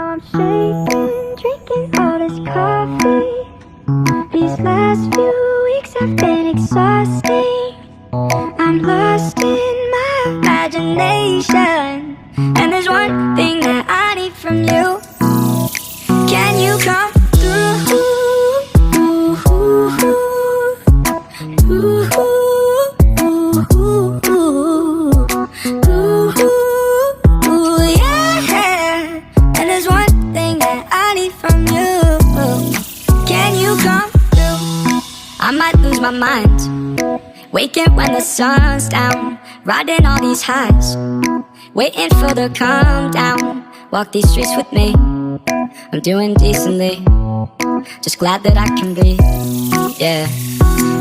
I'm shaking, drinking all this coffee. These last few weeks have been exhausting. I'm lost in my imagination, and there's one thing that I need from you. Can you come through? Yeah. And there's one thing that I need from you. Can you come through? I might lose my mind, waking when the sun's down, riding all these highs, waiting for the calm down. Walk these streets with me, I'm doing decently, just glad that I can breathe, yeah.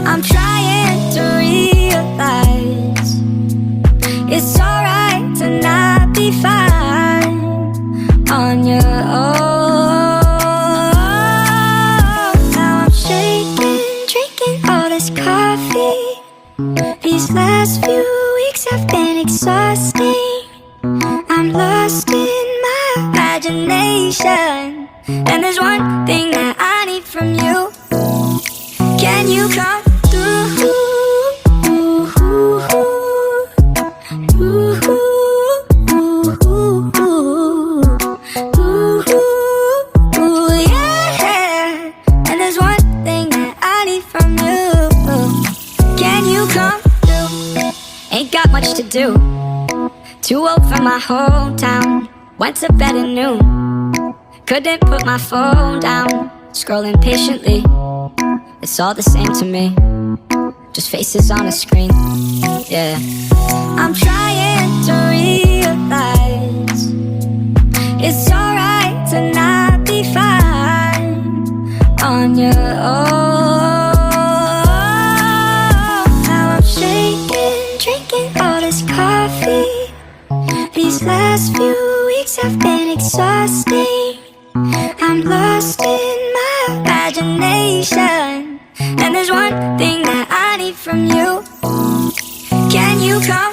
I'm trying to realize it's alright to not be fine on your own. Now I'm shaking, drinking all this coffee. These last few weeks have been exhausting. I'm lost in my imagination, and there's one thing that I need from you. Can you come through? Yeah. And there's one thing that I need from you. Can you come through? Ain't got much to do, too old for my hometown. Went to bed at noon, couldn't put my phone down. Scrolling patiently, it's all the same to me, just faces on a screen, yeah. I'm trying to realize it's alright to not be fine on your own. Now I'm shaking, drinking all this coffee. These last few weeks have been exhausting. I'm lost in my imagination, and there's one thing that I need from you. Can you come